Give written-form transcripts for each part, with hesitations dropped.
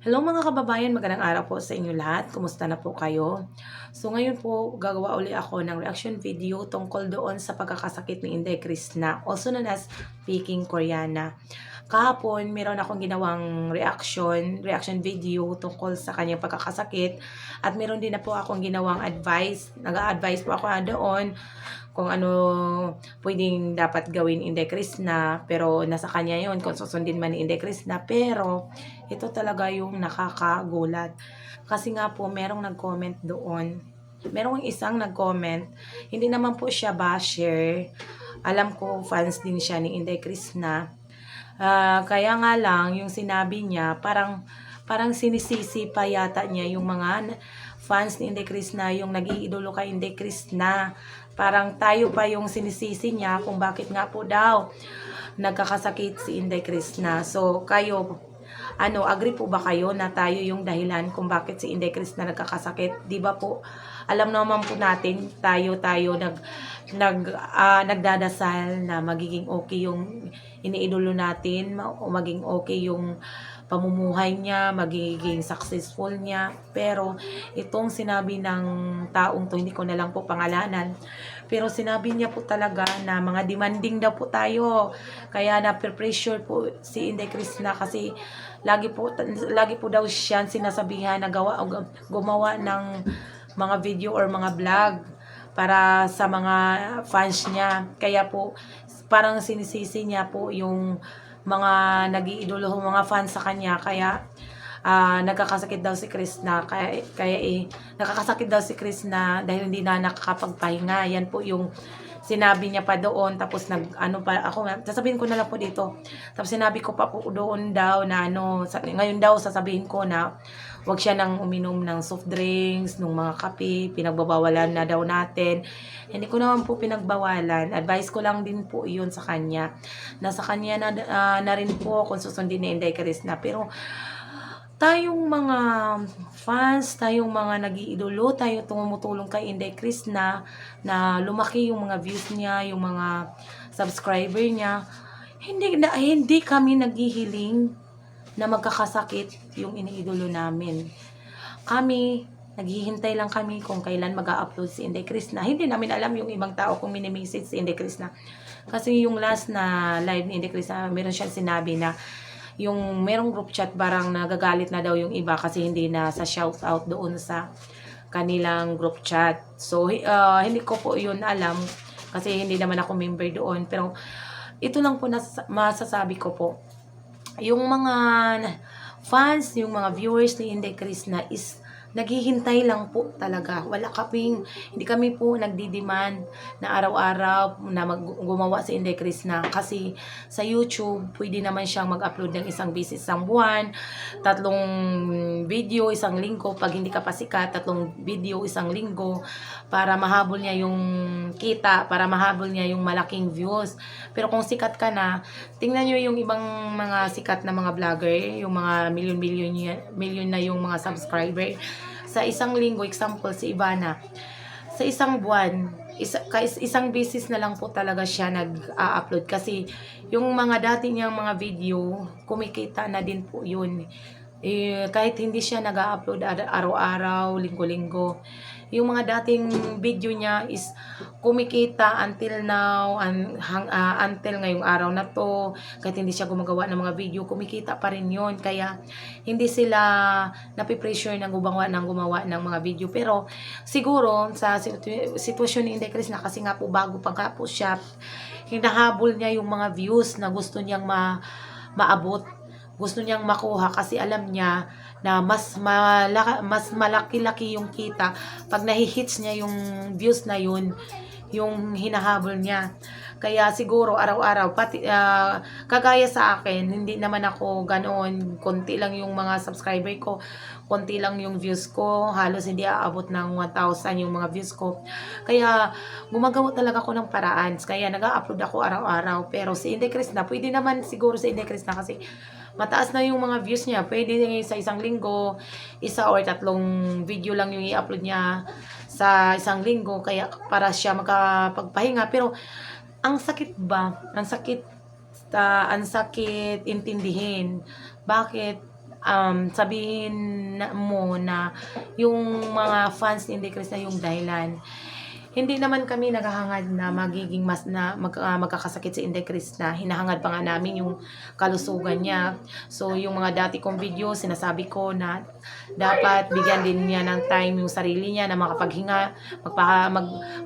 Hello mga kababayan, magandang araw po sa inyo lahat. Kumusta na po kayo? So ngayon po, gagawa uli ako ng reaction video tungkol doon sa pagkakasakit ni Inday Krishna, also known as Peking Koreana. Kahapon, meron akong ginawang reaction video tungkol sa kanyang pagkakasakit at meron din na po akong ginawang advice. Nag-a-advise po ako doon kung ano pwedeng dapat gawin Inday Krishna, pero nasa kanya yon kung susundin man ni Inday Krishna. Pero ito talaga yung nakakagulat kasi nga po merong nag-comment doon, merong isang nag-comment, hindi naman po siya basher, alam ko fans din siya ni Inday Krishna. Kaya nga lang yung sinabi niya parang sinisisi pa yata niya yung mga fans ni Inday Krishna, yung nag-iidolo kay Inday Krishna. Parang tayo pa yung sinisisi niya kung bakit nga po daw nagkakasakit si Inday Krishna. So kayo, agree po ba kayo na tayo yung dahilan kung bakit si Inday Krishna nagkakasakit? Di ba po, alam naman po natin, tayo nagdadasal na magiging okay yung iniidolo natin, o maging okay yung pamumuhay niya, magiging successful niya. Pero itong sinabi ng taong to, hindi ko na lang po pangalanan, pero sinabi niya po talaga na mga demanding daw po tayo. Kaya na-pressure po si Inday Krishna kasi lagi po daw siya sinasabihan na gumawa ng mga video or mga vlog para sa mga fans niya. Kaya po parang sinisisi niya po yung mga nag-iidolo mga fans sa kanya. Kaya nagkakasakit daw si Krishna, nakakasakit daw si Krishna dahil hindi na nakakapagpahinga. Yan po yung sinabi niya pa doon. Tapos sasabihin ko na lang po dito, tapos sinabi ko pa po doon daw na ngayon daw sasabihin ko na wag siya nang uminom ng soft drinks, ng mga kape, pinagbabawalan na daw natin. Hindi ko naman po pinagbawalan, advice ko lang din po yun sa kanya. Nasa kanya na rin po kung susundin ni Inday Krishna. Pero tayong mga fans, tayong mga nag-iidolo, tayo tumutulong kay Inday Krishna na lumaki yung mga views niya, yung mga subscriber niya. Hindi kami naghihiling na magkakasakit yung iniidolo namin. Kami, naghihintay lang kami kung kailan mag-upload si Inday Krishna. Hindi namin alam yung ibang tao kung mini-message si Inday Krishna. Kasi yung last na live ni Inday Krishna, meron siyang sinabi na yung merong group chat, parang nagagalit na daw yung iba kasi hindi na sa shout out doon sa kanilang group chat. So hindi ko po yun alam kasi hindi naman ako member doon. Pero ito lang po masasabi ko po, yung mga fans, yung mga viewers ni Inday Krishna is naghihintay lang po talaga. Hindi kami po nagdi-demand na araw-araw na gumawa si Inday Krishna. Kasi sa YouTube, pwede naman siyang mag-upload ng isang beses isang buwan, 3 video isang linggo. Pag hindi ka pa sikat, 3 video isang linggo para mahabol niya yung kita, para mahabol niya yung malaking views. Pero kung sikat ka na, tingnan nyo yung ibang mga sikat na mga vlogger, yung mga million na yung mga subscriber. Sa isang linggo, example si Ivana, sa isang buwan, isang beses na lang po talaga siya nag-upload kasi yung mga dati niyang mga video, kumikita na din po yun. Kahit hindi siya nag-upload araw-araw, linggo-linggo, yung mga dating video niya is kumikita until now, until ngayong araw na to. Kahit hindi siya gumagawa ng mga video, kumikita pa rin yun. Kaya hindi sila napipressure na gumawa ng mga video. Pero siguro sa sitwasyon ni Inday Krishna, kasi nga po bago pa nga po siya, hinahabol niya yung mga views na gusto niyang maabot, gusto niyang makuha kasi alam niya na mas malaki-laki yung kita pag nahi-hits niya yung views na yun, yung hinahabol niya. Kaya siguro araw-araw, pati kagaya sa akin, hindi naman ako ganoon, konti lang yung mga subscriber ko, konti lang yung views ko, halos hindi aabot ng 1,000 yung mga views ko. Kaya gumagawa talaga ako ng paraan, kaya nag-upload ako araw-araw. Pero si Inday Krishna, pwede naman siguro si Inday Krishna kasi mataas na yung mga views niya, pwede sa isang linggo, 1 or 3 video lang yung i-upload niya sa isang linggo, kaya para siya makapagpahinga. Pero ang sakit ba? Ang sakit intindihin. Bakit sabihin mo na yung mga fans ni Inday Chris na yung dahilan. Hindi naman kami naghahangad na magiging magkakasakit si Inday Chris na hinahangad pa nga namin yung kalusugan niya. So yung mga dati kong video, sinasabi ko na dapat bigyan din niya ng time yung sarili niya na makapaghinga,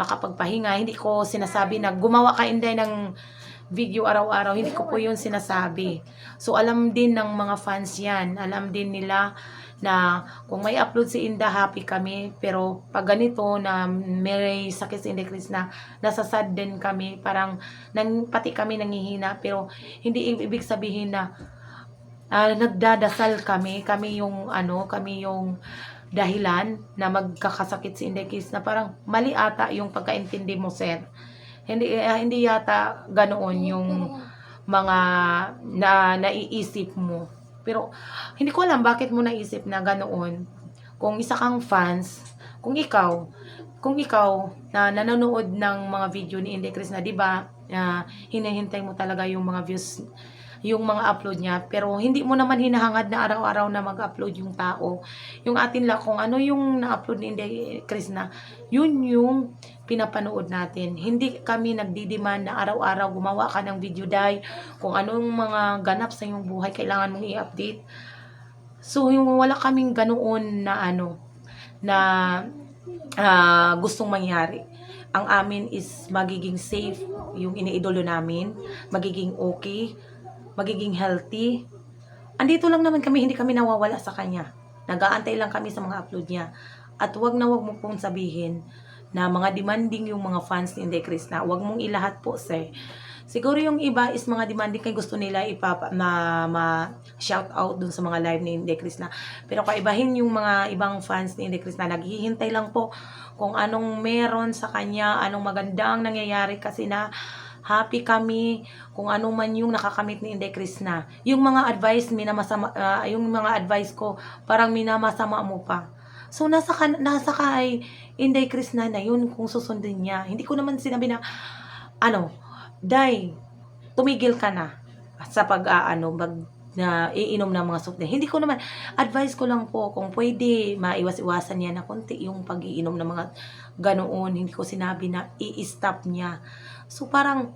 makapagpahinga. Hindi ko sinasabi na gumawa ka Inday ng video araw-araw, hindi ko po yun sinasabi. So alam din ng mga fans yan, alam din nila na kung may upload si Inda, happy kami. Pero pag ganito na may sakit si Inday Chris na nasasad din kami, parang pati kami nangihina. Pero hindi ibig sabihin na nagdadasal kami yung dahilan na magkakasakit si Inday Chris, na parang mali ata yung pagkaintindi mo, sir. Hindi yata ganoon yung mga naiisip mo. Pero hindi ko alam bakit mo naisip na ganoon. Kung isa kang fans, kung ikaw na nanonood ng mga video ni Inday Chris na 'di ba, hinihintay mo talaga yung mga views, yung mga upload niya, pero hindi mo naman hinahangad na araw-araw na mag-upload yung tao. Yung atin lang kung ano yung na-upload ni Inday Chris na, yun yung pinapanood natin. Hindi kami nagdidiman na araw-araw gumawa ka ng video dahil kung anong mga ganap sa iyong buhay kailangan mong i-update. So yung wala kaming ganoon na gustong mangyari. Ang amin is magiging safe yung iniidolo namin, magiging okay, magiging healthy. Andito lang naman kami, hindi kami nawawala sa kanya. Nag-aantay lang kami sa mga upload niya. At wag mo pong sabihin na mga demanding yung mga fans ni Inday Chris na wag mong ilahat po, sir. Siguro yung iba is mga demanding kay gusto nila shout out dun sa mga live ni Inday Chris na. Pero kaibahin yung mga ibang fans ni Inday Chris na naghihintay lang po kung anong meron sa kanya, anong magandang nangyayari, kasi na happy kami kung ano man yung nakakamit ni Inday Chris na. Yung mga advice yung mga advice ko parang minamasama mo pa. So nasa kay Inday Chris na yun kung susundin niya. Hindi ko naman sinabi na Day, tumigil ka na sa iinom ng mga soft drink. Hindi ko naman, advice ko lang po kung pwede maiwas-iwasan niya na konti yung pag-iinom ng mga ganoon. Hindi ko sinabi na i-stop niya. So parang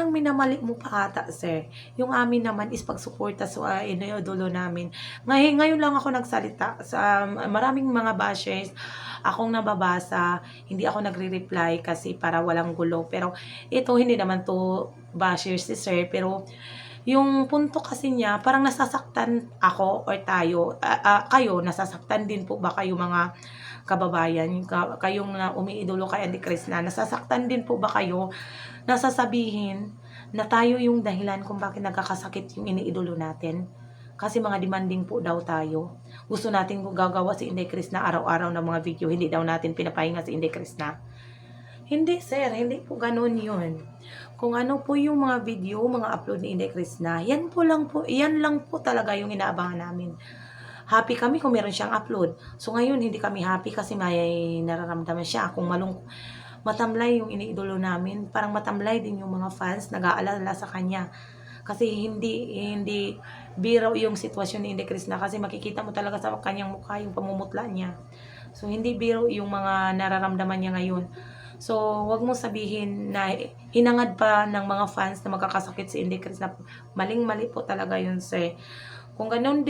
minamali mo pa ata, sir. Yung amin naman is pagsuporta sa iniidolo namin. Ngayon lang ako nagsalita sa maraming mga bashers. Akong nababasa, hindi ako nagre-reply kasi para walang gulo. Pero ito, hindi naman to bashers si sir, pero yung punto kasi niya, parang nasasaktan ako or kayo, nasasaktan din po ba kayo mga kababayan, kayong umiidolo kay Inday Chris na, nasasaktan din po ba kayo, nasasabihin na tayo yung dahilan kung bakit nagkakasakit yung iniidolo natin? Kasi mga demanding po daw tayo. Gusto natin gagawa si Inday Chris na araw-araw ng mga video, hindi daw natin pinapahinga si Inday Chris na. Hindi, sir, hindi po ganun yun. Kung ano po yung mga video, mga upload ni Inday Chris na, yan lang po talaga yung inaabangan namin. Happy kami kung meron siyang upload. So ngayon, hindi kami happy kasi may nararamdaman siya. Kung matamlay yung iniidolo namin, parang matamlay din yung mga fans, nag-aalala sa kanya. Kasi hindi biro yung sitwasyon ni Inday Chris na, kasi makikita mo talaga sa kanyang mukha yung pamumutla niya. So hindi biro yung mga nararamdaman niya ngayon. So wag mo sabihin na hinangad pa ng mga fans na magkakasakit si Inday Chris na, maling-mali po talaga yun, sir. Kung ganun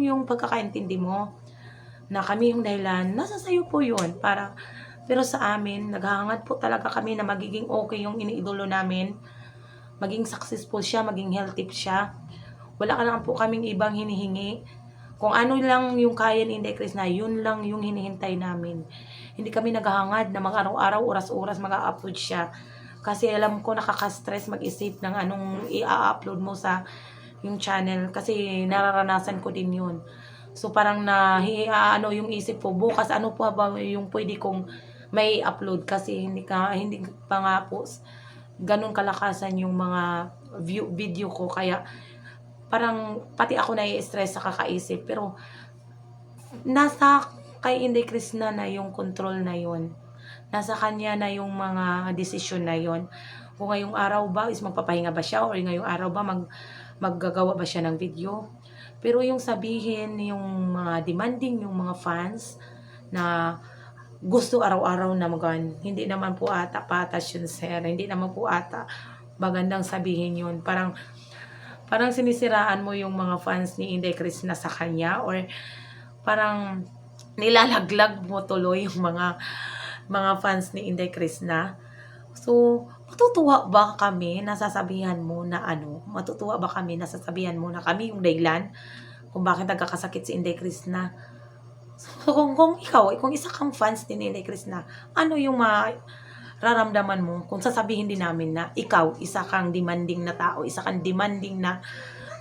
yung pagkakaintindi mo na kami yung dahilan, nasa sayo po yun. Pero sa amin, naghahangad po talaga kami na magiging okay yung iniidolo namin, maging successful siya, maging healthy siya. Wala ka lang po kaming ibang hinihingi. Kung ano lang yung kaya ni Inday Chris na, yun lang yung hinihintay namin. Hindi kami naghahangad na mag-araw-araw, oras-oras mag-upload siya. Kasi alam ko nakaka-stress mag-isip ng anong i-upload mo sa yung channel. Kasi nararanasan ko din yun. So parang yung isip ko, bukas ano pa ba yung pwede kong may upload, kasi hindi pa nga po ganun kalakasan yung mga video ko, kaya parang pati ako nai-stress sa kakaisip. Pero nasa kay Inday Chris na yung control na yun. Nasa kanya na yung mga desisyon na yun. Kung ngayong araw ba is magpapahinga ba siya, or ngayong araw ba maggagawa ba siya ng video. Pero yung sabihin, yung mga demanding, yung mga fans na gusto araw-araw na hindi naman po ata patas yun, sir. Hindi naman po ata magandang sabihin yun. Parang sinisiraan mo yung mga fans ni Inday Krishna sa kanya, or parang nilalaglag mo tuloy yung mga fans ni Inday Krishna. So, matutuwa ba kami na sasabihan mo na matutuwa ba kami na sasabihan mo na kami yung dahilan kung bakit nagkakasakit si Inday Krishna? So, kung isa kang fans ni Inday Krishna, ano yung mararamdaman mo kung sasabihin din namin na ikaw, isa kang demanding na tao, isa kang demanding na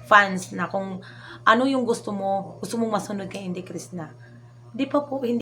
fans, na kung ano yung gusto mong masunod kay Inday Krishna? Di pa po, hindi